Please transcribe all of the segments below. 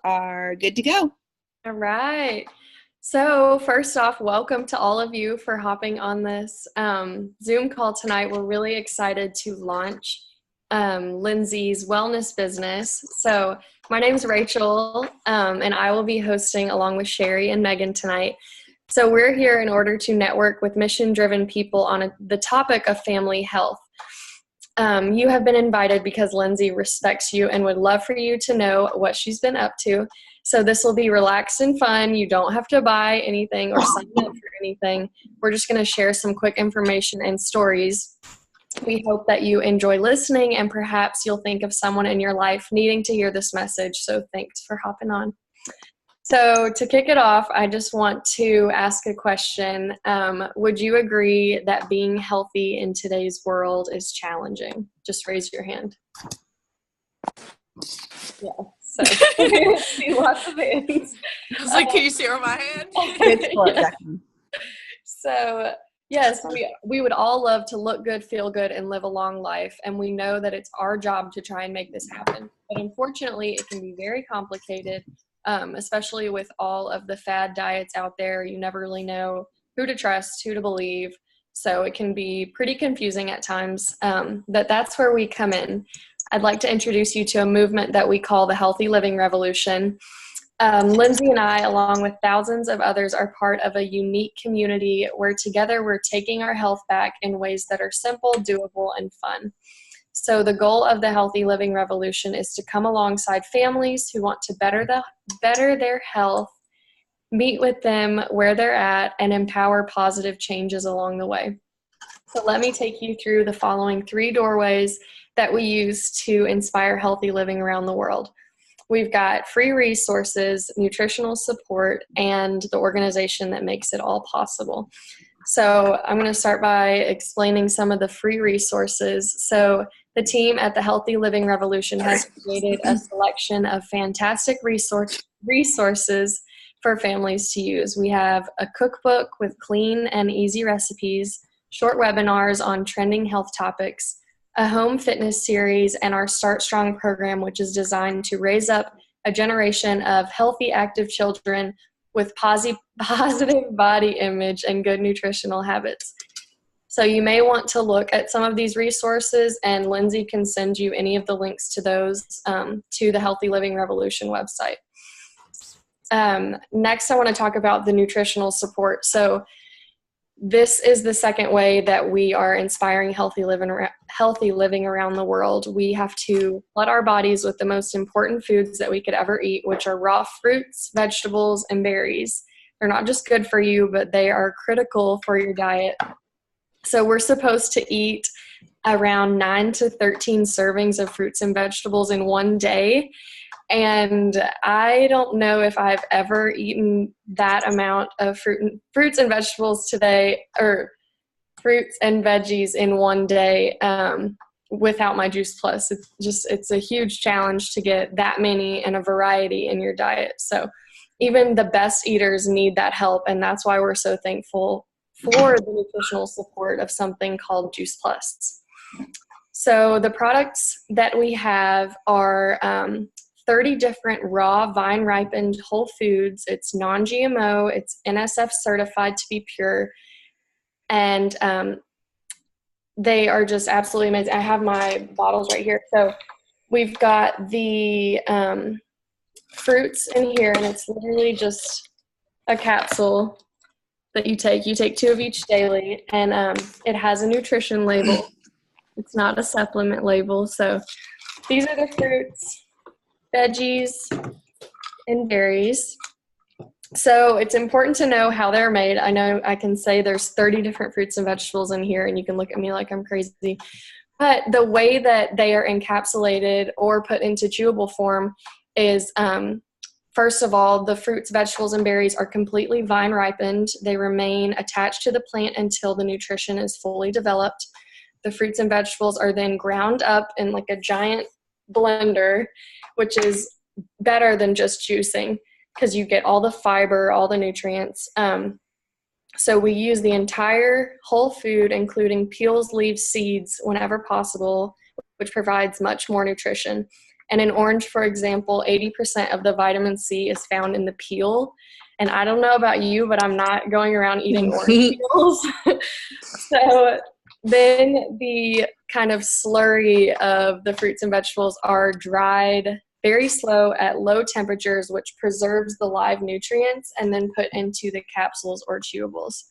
are good to go. All right. So first off, welcome to all of you for hopping on this Zoom call tonight. We're really excited to launch Lindsay's wellness business. So my name is Rachel, and I will be hosting along with Sherry and Megan tonight. So we're here in order to network with mission-driven people on the topic of family health. You have been invited because Lindsay respects you and would love for you to know what she's been up to. So this will be relaxed and fun. You don't have to buy anything or sign up for anything. We're just going to share some quick information and stories. We hope that you enjoy listening, and perhaps you'll think of someone in your life needing to hear this message. So thanks for hopping on. So to kick it off, I just want to ask a question. Would you agree that being healthy in today's world is challenging? Just raise your hand. Yeah. So see lots of hands. I was like, can you see where my hand? Yeah. So yes, we would all love to look good, feel good, and live a long life. And we know that it's our job to try and make this happen. But unfortunately, it can be very complicated, especially with all of the fad diets out there. You never really know who to trust, who to believe. So it can be pretty confusing at times. But that's where we come in. I'd like to introduce you to a movement that we call the Healthy Living Revolution. Lindsay and I, along with thousands of others, are part of a unique community where together we're taking our health back in ways that are simple, doable, and fun. So the goal of the Healthy Living Revolution is to come alongside families who want to better their health, meet with them where they're at, and empower positive changes along the way. So let me take you through the following 3 doorways that we use to inspire healthy living around the world. We've got free resources, nutritional support, and the organization that makes it all possible. So I'm going to start by explaining some of the free resources. So the team at the Healthy Living Revolution has created a selection of fantastic resources for families to use. We have a cookbook with clean and easy recipes, short webinars on trending health topics, a home fitness series, and our Start Strong program, which is designed to raise up a generation of healthy, active children with positive body image and good nutritional habits. So you may want to look at some of these resources, and Lindsay can send you any of the links to those to the Healthy Living Revolution website. Next, I want to talk about the nutritional support. So this is the second way that we are inspiring healthy living around the world. We have to flood our bodies with the most important foods that we could ever eat, which are raw fruits, vegetables, and berries. They're not just good for you, but they are critical for your diet. So we're supposed to eat around 9 to 13 servings of fruits and vegetables in one day. And I don't know if I've ever eaten that amount of fruits and vegetables today, or fruits and veggies in one day without my Juice Plus. It's a huge challenge to get that many and a variety in your diet. So even the best eaters need that help, and that's why we're so thankful for the nutritional support of something called Juice Plus. So the products that we have are 30 different raw, vine-ripened whole foods. It's non-GMO. It's NSF certified to be pure. And they are just absolutely amazing. I have my bottles right here. So we've got the fruits in here, and it's literally just a capsule that you take. You take 2 of each daily, and it has a nutrition label. It's not a supplement label. So these are the fruits, veggies, and berries. So it's important to know how they're made. I know I can say there's 30 different fruits and vegetables in here, and you can look at me like I'm crazy. But the way that they are encapsulated or put into chewable form is, first of all, the fruits, vegetables, and berries are completely vine ripened. They remain attached to the plant until the nutrition is fully developed. The fruits and vegetables are then ground up in like a giant blender, which is better than just juicing because you get all the fiber, all the nutrients. So we use the entire whole food, including peels, leaves, seeds, whenever possible, which provides much more nutrition. And in orange, for example, 80% of the vitamin C is found in the peel. And I don't know about you, but I'm not going around eating orange peels. So then the kind of slurry of the fruits and vegetables are dried very slow at low temperatures, which preserves the live nutrients, and then put into the capsules or chewables.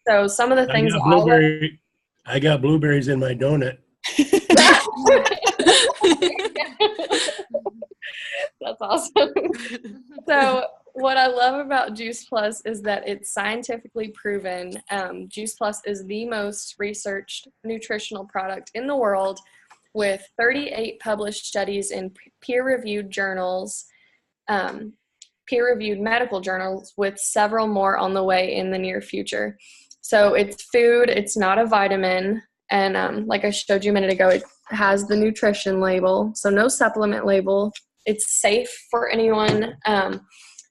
So some of the things I got blueberries in my donut. That's awesome. So what I love about Juice Plus is that it's scientifically proven. Juice Plus is the most researched nutritional product in the world, with 38 published studies in peer-reviewed journals, peer-reviewed medical journals, with several more on the way in the near future. So it's food, it's not a vitamin, and like I showed you a minute ago, it has the nutrition label, so no supplement label. It's safe for anyone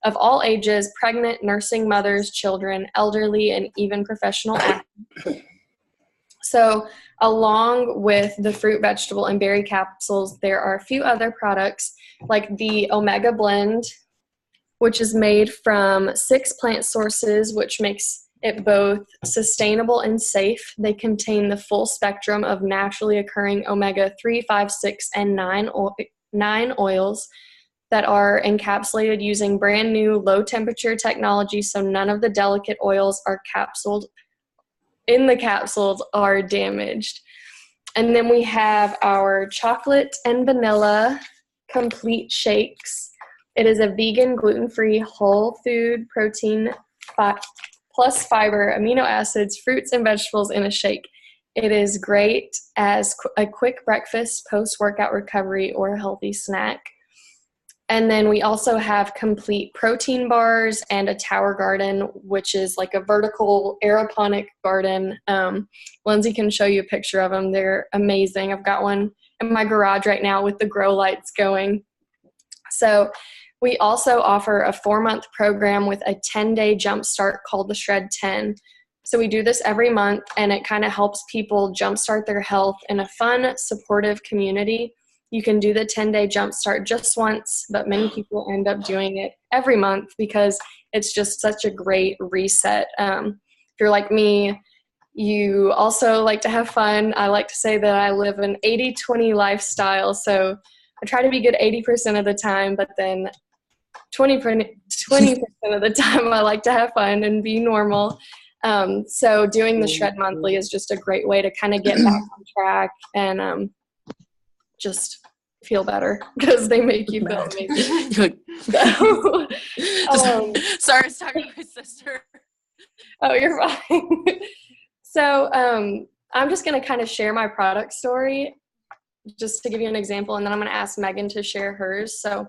of all ages, pregnant, nursing mothers, children, elderly, and even professional athletes. So along with the fruit, vegetable, and berry capsules, there are a few other products like the Omega Blend, which is made from 6 plant sources, which makes it both sustainable and safe. They contain the full spectrum of naturally occurring omega-3, 5, 6, and 9 oils that are encapsulated using brand new low temperature technology, so none of the delicate oils are capsuled in the capsules are damaged. And then we have our chocolate and vanilla complete shakes. It is a vegan, gluten-free, whole food protein plus fiber, amino acids, fruits, and vegetables in a shake. It is great as a quick breakfast, post-workout recovery, or a healthy snack. And then we also have complete protein bars and a tower garden, which is like a vertical aeroponic garden. Lindsay can show you a picture of them. They're amazing. I've got one in my garage right now with the grow lights going. So we also offer a 4-month program with a 10-day jumpstart called the Shred 10. So we do this every month, and it kind of helps people jumpstart their health in a fun, supportive community. You can do the 10-day jumpstart just once, but many people end up doing it every month because it's just such a great reset. If you're like me, you also like to have fun. I like to say that I live an 80-20 lifestyle, so I try to be good 80% of the time, but then 20% of the time I like to have fun and be normal. So doing the Shred Monthly is just a great way to kind of get back on track and just feel better because they make you feel amazing. Sorry, I was talking to my sister. Oh, you're fine. So I'm just going to kind of share my product story just to give you an example, and then I'm going to ask Megan to share hers. So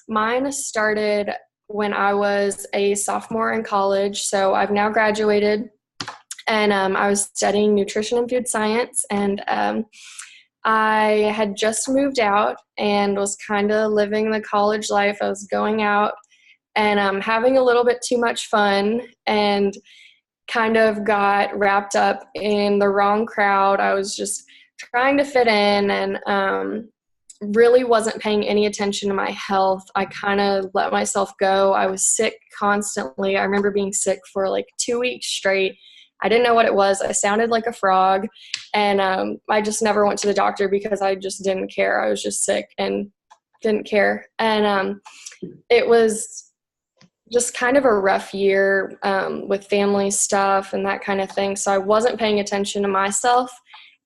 mine started when I was a sophomore in college. So I've now graduated, and I was studying nutrition and food science, and I had just moved out and was kind of living the college life. I was going out and having a little bit too much fun and kind of got wrapped up in the wrong crowd. I was just trying to fit in and really wasn't paying any attention to my health. I kind of let myself go. I was sick constantly. I remember being sick for like 2 weeks straight. I didn't know what it was. I sounded like a frog, and I just never went to the doctor because I just didn't care. I was just sick and didn't care. And it was just kind of a rough year with family stuff and that kind of thing. So I wasn't paying attention to myself.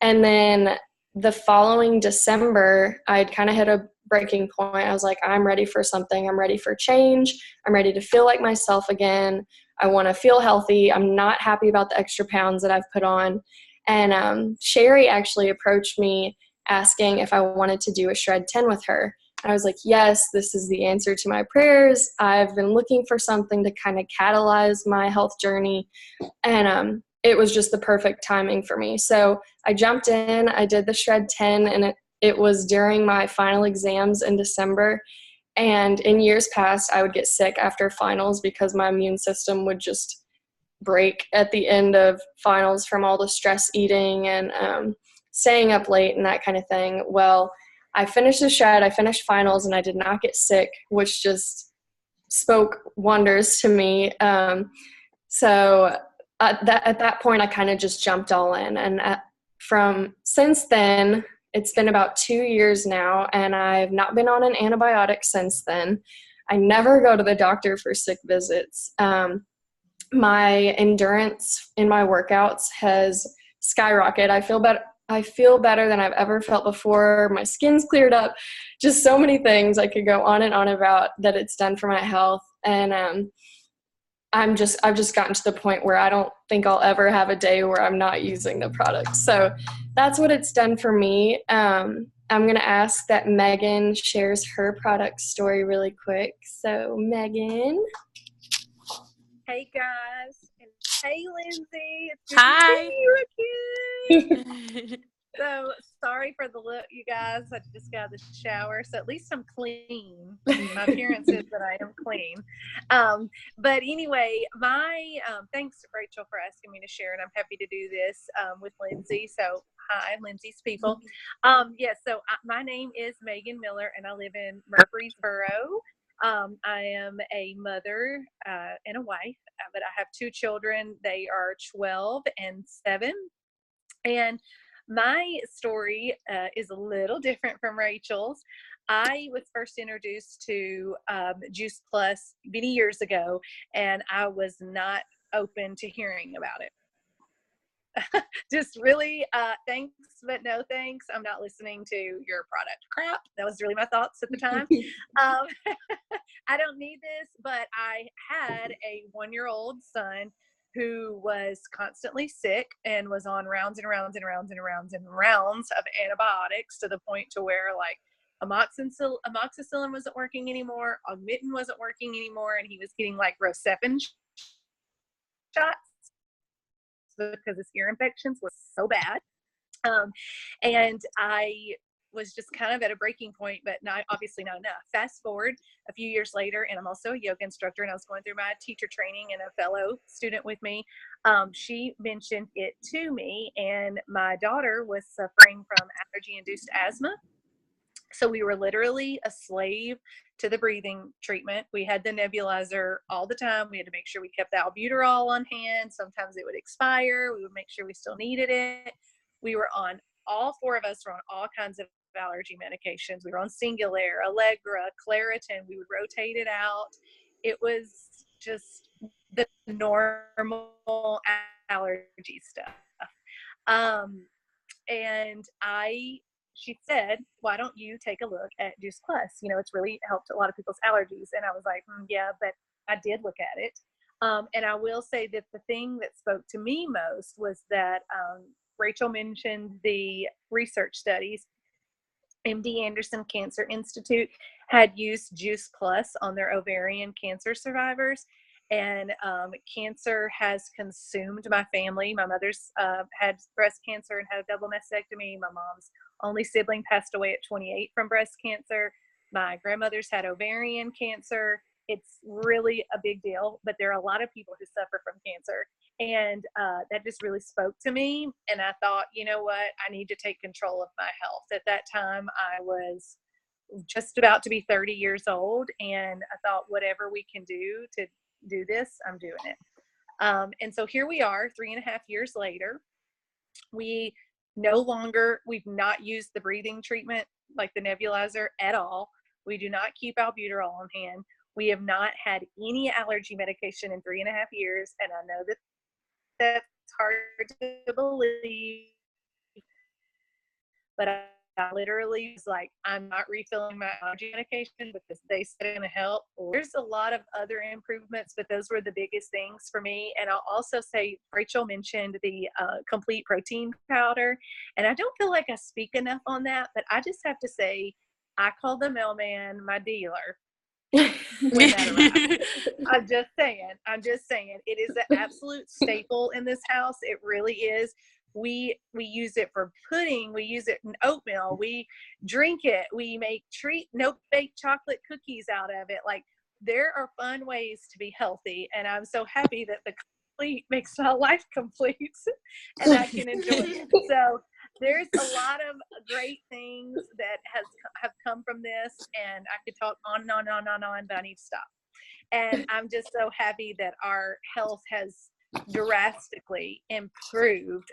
And then the following December, I'd kind of hit a breaking point. I was like, I'm ready for something. I'm ready for change. I'm ready to feel like myself again. I want to feel healthy. I'm not happy about the extra pounds that I've put on. And Sherry actually approached me asking if I wanted to do a Shred 10 with her. And I was like, yes, this is the answer to my prayers. I've been looking for something to kind of catalyze my health journey. And it was just the perfect timing for me. So I jumped in, I did the Shred 10, and it was during my final exams in December. And in years past, I would get sick after finals because my immune system would just break at the end of finals from all the stress eating and staying up late and that kind of thing. Well, I finished the shred, I finished finals, and I did not get sick, which just spoke wonders to me. So at that point, I kind of just jumped all in. And since then, it's been about 2 years now, and I've not been on an antibiotic since then. I never go to the doctor for sick visits. My endurance in my workouts has skyrocketed. I feel better than I've ever felt before. My skin's cleared up. Just so many things I could go on and on about that it's done for my health. And I've just gotten to the point where I don't think I'll ever have a day where I'm not using the product. So that's what it's done for me. I'm going to ask that Megan shares her product story really quick. So Megan. Hey guys, and hey Lindsay, it's good Hi. to see you again. So sorry for the look, you guys. I just got out of the shower, so at least I'm clean. My appearance is that I am clean. But anyway, thanks Rachel for asking me to share, and I'm happy to do this with Lindsay. So hi, Lindsay's people. My name is Megan Miller, and I live in Murfreesboro. I am a mother and a wife, but I have 2 children. They are 12 and 7. And my story is a little different from Rachel's. I was first introduced to Juice Plus many years ago, and I was not open to hearing about it. Just really thanks, but no thanks. I'm not listening to your product. Crap. That was really my thoughts at the time. I don't need this, but I had a 1-year-old son who was constantly sick and was on rounds and rounds and rounds and rounds and rounds of antibiotics, to the point to where like amoxicillin wasn't working anymore, Augmentin wasn't working anymore, and he was getting like Rocephin shots because his ear infections was so bad. And I was just kind of at a breaking point, but obviously not enough. Fast forward a few years later, and I'm also a yoga instructor, and I was going through my teacher training, and a fellow student with me, she mentioned it to me, and my daughter was suffering from allergy-induced asthma. So we were literally a slave to the breathing treatment. We had the nebulizer all the time. We had to make sure we kept the albuterol on hand. Sometimes it would expire. We would make sure we still needed it. We were on, all 4 of us were on all kinds of allergy medications. We were on Singulair, Allegra, Claritin. We would rotate it out. It was just the normal allergy stuff. And she said, why don't you take a look at Juice Plus? You know, it's really helped a lot of people's allergies. And I was like, yeah, but I did look at it. And I will say that the thing that spoke to me most was that Rachel mentioned the research studies. MD Anderson Cancer Institute had used Juice Plus on their ovarian cancer survivors. And cancer has consumed my family. My mother's had breast cancer and had a double mastectomy. My mom's only sibling passed away at 28 from breast cancer. My grandmother's had ovarian cancer. It's really a big deal, but there are a lot of people who suffer from cancer. And that just really spoke to me. And I thought, you know what, I need to take control of my health. At that time, I was just about to be 30 years old. And I thought, whatever we can do to do this, I'm doing it. And so here we are 3.5 years later. We've not used the breathing treatment, like the nebulizer, at all. We do not keep albuterol on hand. We have not had any allergy medication in 3.5 years. And I know that that's hard to believe, but I literally was like, I'm not refilling my allergy medication because they said it's going to help. There's a lot of other improvements, but those were the biggest things for me. And I'll also say, Rachel mentioned the complete protein powder, and I don't feel like I speak enough on that, but I just have to say, I call the mailman my dealer. When that arrives. I'm just saying it is an absolute staple in this house. It really is. We use it for pudding. We use it in oatmeal. We drink it. We make no baked chocolate cookies out of it. Like, there are fun ways to be healthy, and I'm so happy that the complete makes my life complete and I can enjoy it. So there's a lot of great things that have come from this, and I could talk on and on and on and on, but I need to stop. And I'm just so happy that our health has drastically improved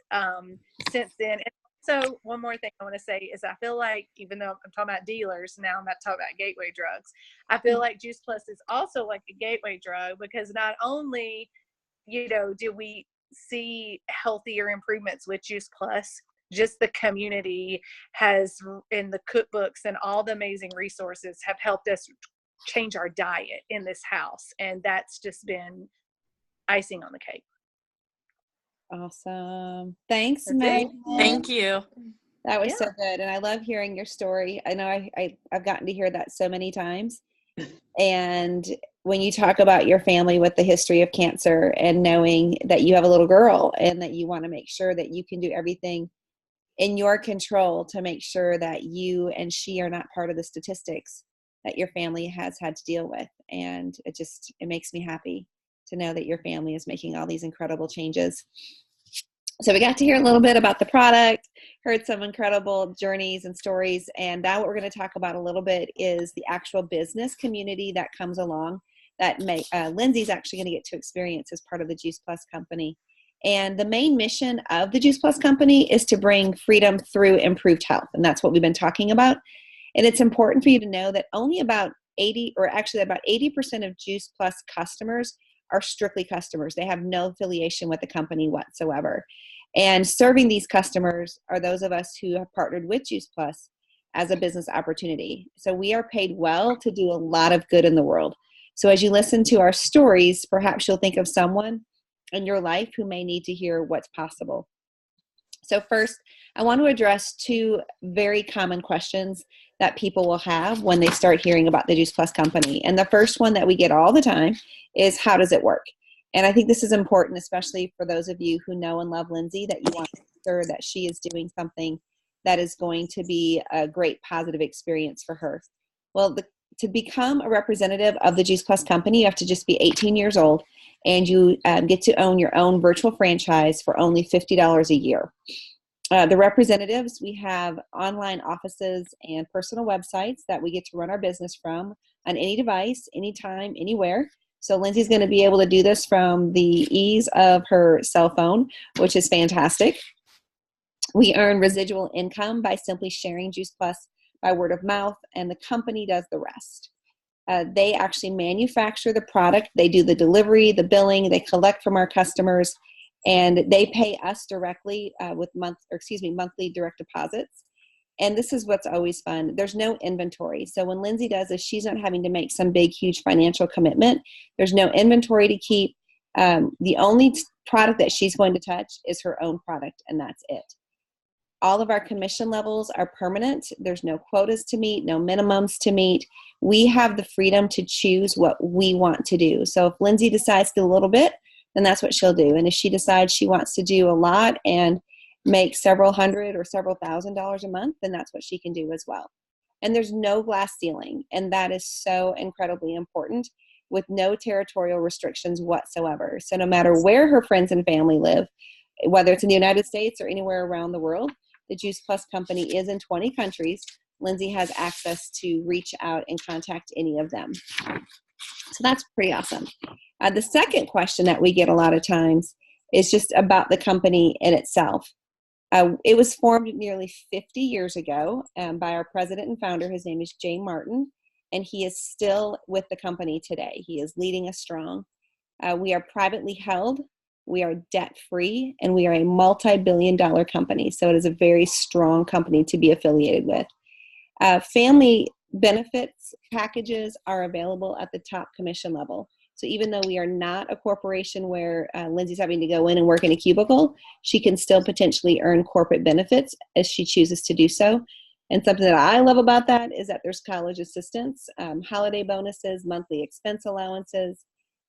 since then. And so one more thing I want to say is I feel like, even though I'm talking about dealers, now I'm not talking about gateway drugs, I feel like Juice Plus is also like a gateway drug, because not only, do we see healthier improvements with Juice Plus, just the community has, in the cookbooks and all the amazing resources, have helped us change our diet in this house. And that's just been icing on the cake. Awesome. Thanks, That's Megan. Thank you. That was Yeah. so good. And I love hearing your story. I know I've gotten to hear that so many times. And when you talk about your family with the history of cancer, and knowing that you have a little girl and that you want to make sure that you can do everything in your control to make sure that you and she are not part of the statistics that your family has had to deal with. And it makes me happy to know that your family is making all these incredible changes. So we got to hear a little bit about the product, heard some incredible journeys and stories. And now what we're going to talk about a little bit is the actual business community that comes along that Lindsay's actually going to get to experience as part of the Juice Plus company. And the main mission of the Juice Plus company is to bring freedom through improved health. And that's what we've been talking about. And it's important for you to know that only about 80% of Juice Plus customers are strictly customers. They have no affiliation with the company whatsoever. And serving these customers are those of us who have partnered with Juice Plus as a business opportunity. So we are paid well to do a lot of good in the world. So as you listen to our stories, perhaps you'll think of someone in your life who may need to hear what's possible. So first, I want to address two very common questions that people will have when they start hearing about the Juice Plus company. And the first one that we get all the time is, how does it work? And I think this is important, especially for those of you who know and love Lindsay, that you want to make sure that she is doing something that is going to be a great positive experience for her. Well, to become a representative of the Juice Plus company, you have to just be 18 years old, and you get to own your own virtual franchise for only $50 a year. The representatives, we have online offices and personal websites that we get to run our business from on any device, anytime, anywhere. So Lindsay's going to be able to do this from the ease of her cell phone, which is fantastic. We earn residual income by simply sharing Juice Plus by word of mouth, and the company does the rest. They actually manufacture the product. They do the delivery, the billing, they collect from our customers, and they pay us directly with monthly direct deposits. And this is what's always fun. There's no inventory. So when Lindsay does this, she's not having to make some big, huge financial commitment. There's no inventory to keep. The only product that she's going to touch is her own product, and that's it. All of our commission levels are permanent. There's no quotas to meet, no minimums to meet. We have the freedom to choose what we want to do. So if Lindsay decides to do a little bit, then that's what she'll do. And if she decides she wants to do a lot and make several hundred or several $1,000s a month, then that's what she can do as well. And there's no glass ceiling. And that is so incredibly important, with no territorial restrictions whatsoever. So no matter where her friends and family live, whether it's in the United States or anywhere around the world, the Juice Plus company is in 20 countries. Lindsay has access to reach out and contact any of them. So that's pretty awesome. The second question that we get a lot of times is just about the company in itself. It was formed nearly 50 years ago by our president and founder. His name is Jay Martin, and he is still with the company today. He is leading us strong. We are privately held. We are debt-free, and we are a multi-billion-dollar company. So it is a very strong company to be affiliated with. Family benefits packages are available at the top commission level. So even though we are not a corporation where Lindsay's having to go in and work in a cubicle, she can still potentially earn corporate benefits as she chooses to do so. And something that I love about that is that there's college assistance, holiday bonuses, monthly expense allowances.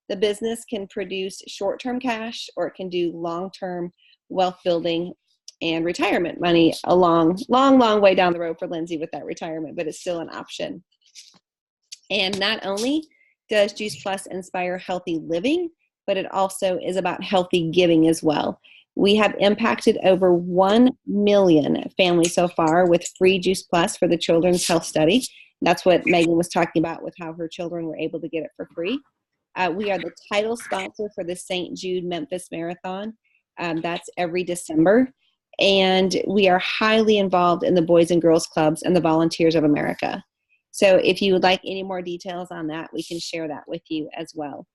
The business can produce short-term cash, or it can do long-term wealth building and retirement money a long way down the road for Lindsay with that retirement, but it's still an option. And not only does Juice Plus inspire healthy living, but it also is about healthy giving as well. We have impacted over 1 million families so far with free Juice Plus for the Children's Health Study. That's what Megan was talking about with how her children were able to get it for free. We are the title sponsor for the St. Jude Memphis Marathon. That's every December. And we are highly involved in the Boys and Girls Clubs and the Volunteers of America. So if you would like any more details on that, we can share that with you as well.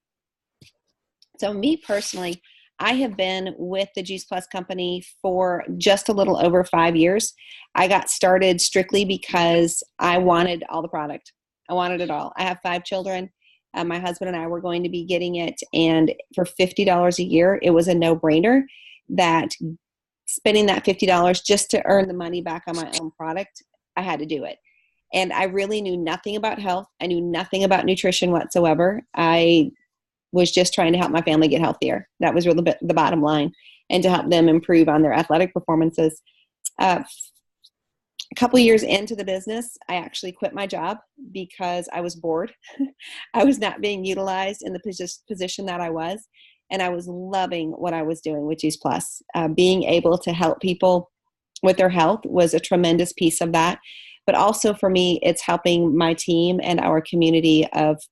So me personally, I have been with the Juice Plus company for just a little over 5 years. I got started strictly because I wanted all the product. I wanted it all. I have 5 children. My husband and I were going to be getting it, and for $50 a year, it was a no-brainer that spending that $50 just to earn the money back on my own product, I had to do it. And I really knew nothing about health. I knew nothing about nutrition whatsoever. I was just trying to help my family get healthier. That was really the bottom line, and to help them improve on their athletic performances. A couple years into the business, I actually quit my job because I was bored. I was not being utilized in the position that I was, and I was loving what I was doing with Juice Plus. Being able to help people with their health was a tremendous piece of that. But also for me, it's helping my team and our community of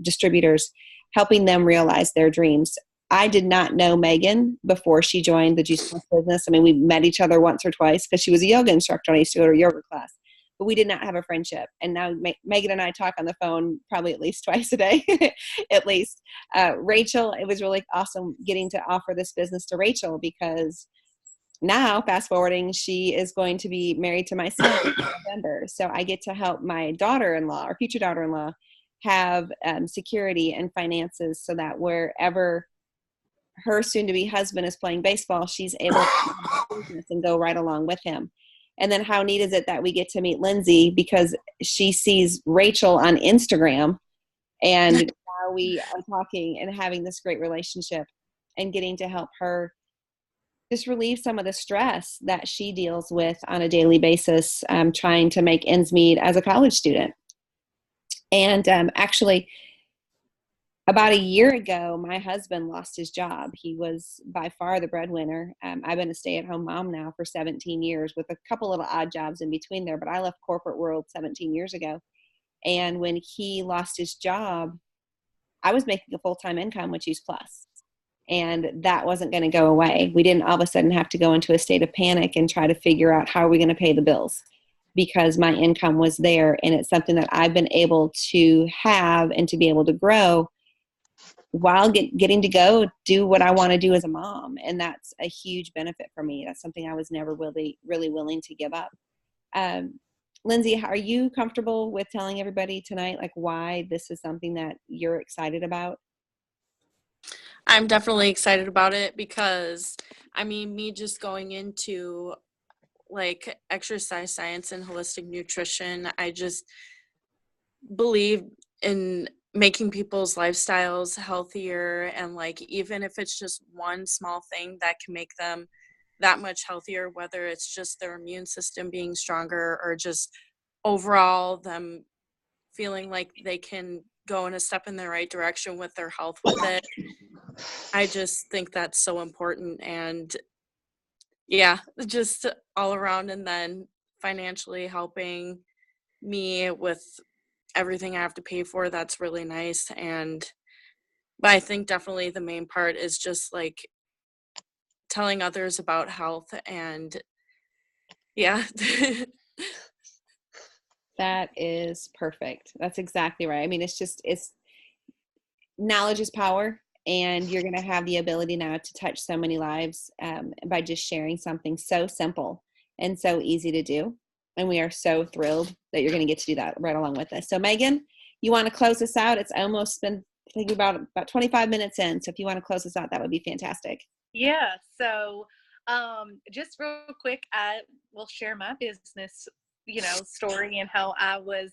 distributors, helping them realize their dreams. I did not know Megan before she joined the Juice Plus business. I mean, we met each other once or twice because she was a yoga instructor and I used to go to her yoga class, but we did not have a friendship. And now Megan and I talk on the phone probably at least twice a day, at least. Rachel, it was really awesome getting to offer this business to Rachel, because now, fast forwarding, she is going to be married to my son in November. So I get to help my daughter-in-law, or future daughter-in-law, have security and finances so that wherever her soon-to-be husband is playing baseball, she's able to have a business and go right along with him. And then how neat is it that we get to meet Lindsay because she sees Rachel on Instagram, and now we are talking and having this great relationship and getting to help her just relieve some of the stress that she deals with on a daily basis, trying to make ends meet as a college student. And actually, about a year ago, my husband lost his job. He was by far the breadwinner. I've been a stay-at-home mom now for 17 years with a couple little odd jobs in between there, but I left corporate world 17 years ago. And when he lost his job, I was making a full-time income with Juice Plus. And that wasn't going to go away. We didn't all of a sudden have to go into a state of panic and try to figure out how are we going to pay the bills, because my income was there. And it's something that I've been able to have and to be able to grow while getting to go do what I want to do as a mom. And that's a huge benefit for me. That's something I was never really willing to give up. Lindsay, are you comfortable with telling everybody tonight, like, why this is something that you're excited about? I'm definitely excited about it because, I mean, me just going into like exercise science and holistic nutrition, I just believe in making people's lifestyles healthier, and like even if it's just one small thing that can make them that much healthier, whether it's just their immune system being stronger or just overall them feeling like they can go in a step in the right direction with their health with it. I just think that's so important. And yeah, just all around, and then financially helping me with everything I have to pay for, that's really nice. But I think definitely the main part is just like telling others about health. And yeah. That is perfect. That's exactly right. I mean, it's knowledge is power, and you're going to have the ability now to touch so many lives by just sharing something so simple and so easy to do. And we are so thrilled that you're going to get to do that right along with us. So Megan, you want to close us out? It's almost been thinking about 25 minutes in. So if you want to close us out, that would be fantastic. Yeah. So just real quick, I will share my business, story and how I was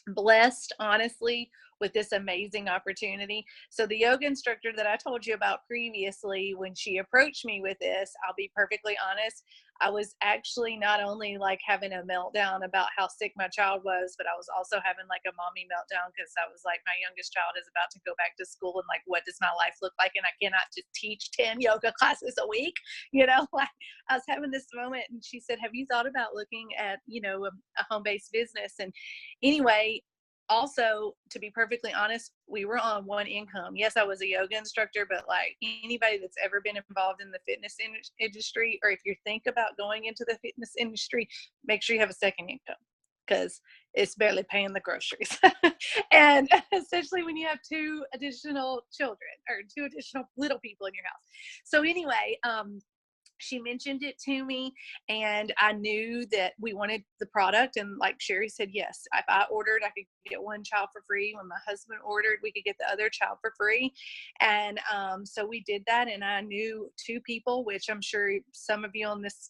blessed, honestly, with this amazing opportunity. So the yoga instructor that I told you about previously, when she approached me with this, I'll be perfectly honest, I was actually not only like having a meltdown about how sick my child was, but I was also having like a mommy meltdown because I was like, my youngest child is about to go back to school, and like, what does my life look like? And I cannot just teach 10 yoga classes a week, like I was having this moment. And she said, have you thought about looking at, a home-based business? And anyway, also, to be perfectly honest, we were on one income. Yes, I was a yoga instructor, but like anybody that's ever been involved in the fitness industry, or if you think about going into the fitness industry, make sure you have a second income, because it's barely paying the groceries. And especially when you have 2 additional children or 2 additional little people in your house. So anyway, she mentioned it to me, and I knew that we wanted the product. And like Sherry said, yes, if I ordered, I could get 1 child for free. When my husband ordered, we could get the other child for free. And so we did that. And I knew 2 people, which I'm sure some of you on this,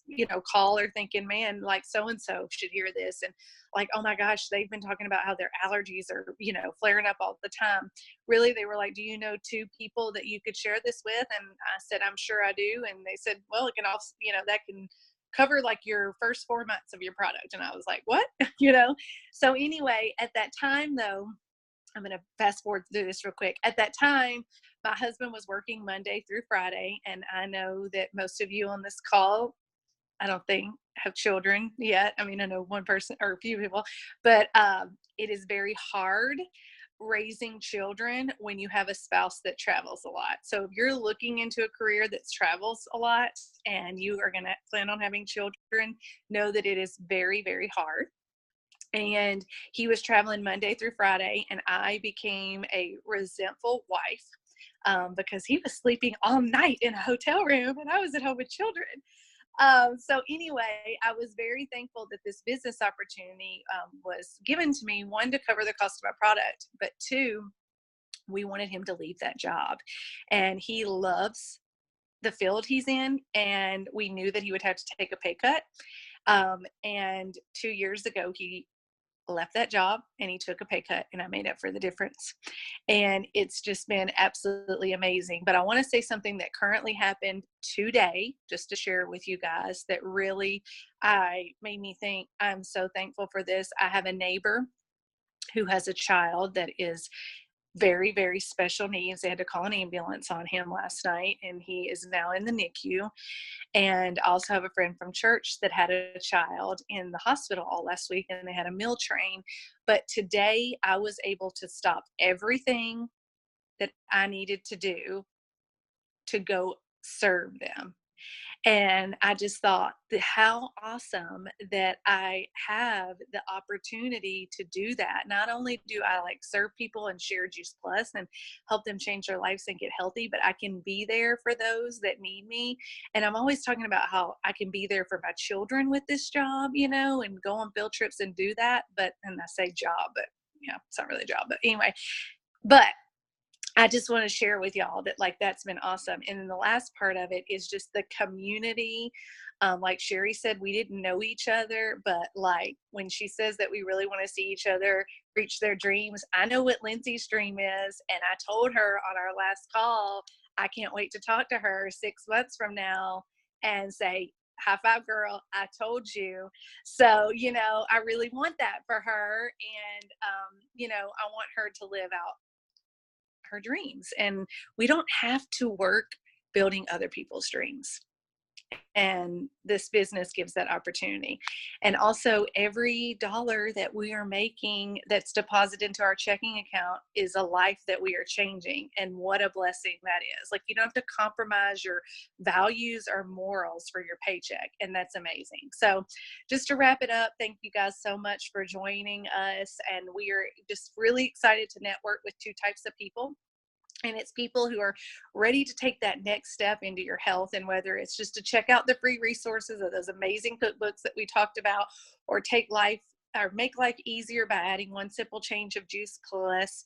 call are thinking, man, like so-and-so should hear this. And like, oh my gosh, they've been talking about how their allergies are, flaring up all the time. Really, they were like, do you know 2 people that you could share this with? And I said, I'm sure I do. And they said, well, it can also, that can cover like your first 4 months of your product. And I was like, what? So anyway, at that time though, I'm going to fast forward through this real quick. At that time, my husband was working Monday through Friday. And I know that most of you on this call, I don't think, have children yet. I mean, I know one person or a few people, but it is very hard raising children when you have a spouse that travels a lot. So if you're looking into a career that travels a lot and you are going to plan on having children, know that it is very, very hard. And he was traveling Monday through Friday, and I became a resentful wife because he was sleeping all night in a hotel room and I was at home with children. So anyway, I was very thankful that this business opportunity was given to me, 1, to cover the cost of my product, but 2, we wanted him to leave that job. And he loves the field he's in, and we knew that he would have to take a pay cut. And 2 years ago, he left that job and he took a pay cut, and I made up for the difference. And it's just been absolutely amazing. But I want to say something that currently happened today, just to share with you guys, that really made me think, I'm so thankful for this. I have a neighbor who has a child that is very, very special needs. They had to call an ambulance on him last night, and he is now in the NICU. And I also have a friend from church that had a child in the hospital all last week, and they had a meal train. But today I was able to stop everything that I needed to do to go serve them. And I just thought how awesome that I have the opportunity to do that. Not only do I like serve people and share Juice Plus and help them change their lives and get healthy, but I can be there for those that need me. And I'm always talking about how I can be there for my children with this job, and go on field trips and do that. But, and I say job, but it's not really a job, but anyway, but I just want to share with y'all that like that's been awesome. And then the last part of it is just the community. Like Sherry said, we didn't know each other, but like when she says that we really want to see each other reach their dreams, I know what Lindsay's dream is. And I told her on our last call, I can't wait to talk to her 6 months from now and say, high five, girl, I told you. So, I really want that for her. And, I want her to live out her dreams. And we don't have to work building other people's dreams. And this business gives that opportunity. And also every dollar that we are making that's deposited into our checking account is a life that we are changing. And what a blessing that is. Like you don't have to compromise your values or morals for your paycheck. And that's amazing. So just to wrap it up, thank you guys so much for joining us. And we are just really excited to network with 2 types of people. And it's people who are ready to take that next step into your health. And whether it's just to check out the free resources of those amazing cookbooks that we talked about, or make life easier by adding 1 simple change of Juice Plus.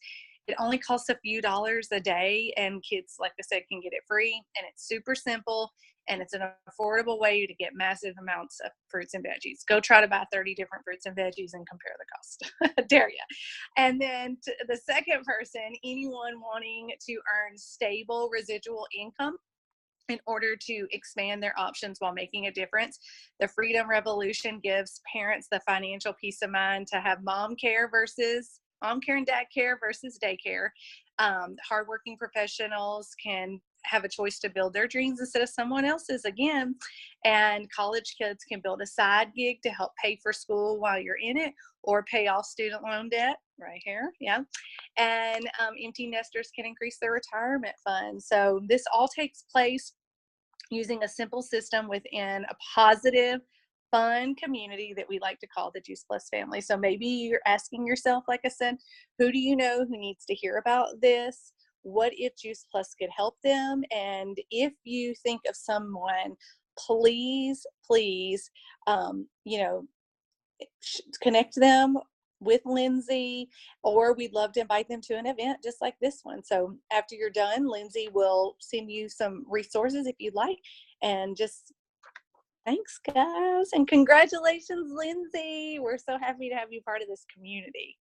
It only costs a few dollars a day, and kids, like I said, can get it free. And it's super simple, and it's an affordable way to get massive amounts of fruits and veggies. Go try to buy 30 different fruits and veggies and compare the cost. Dare ya. And then the second person, anyone wanting to earn stable residual income, in order to expand their options while making a difference. The Freedom Revolution gives parents the financial peace of mind to have mom care and dad care versus daycare. Hardworking professionals can have a choice to build their dreams instead of someone else's again. And college kids can build a side gig to help pay for school while you're in it, or pay off student loan debt right here. Yeah. And empty nesters can increase their retirement fund. So this all takes place using a simple system within a positive, fun community that we like to call the Juice Plus family. So maybe you're asking yourself, like I said, who do you know who needs to hear about this? What if Juice Plus could help them? And if you think of someone, please, connect them with Lindsay, or we'd love to invite them to an event just like this one. So after you're done, Lindsay will send you some resources if you'd like. And just thanks, guys. And congratulations, Lindsay. We're so happy to have you part of this community.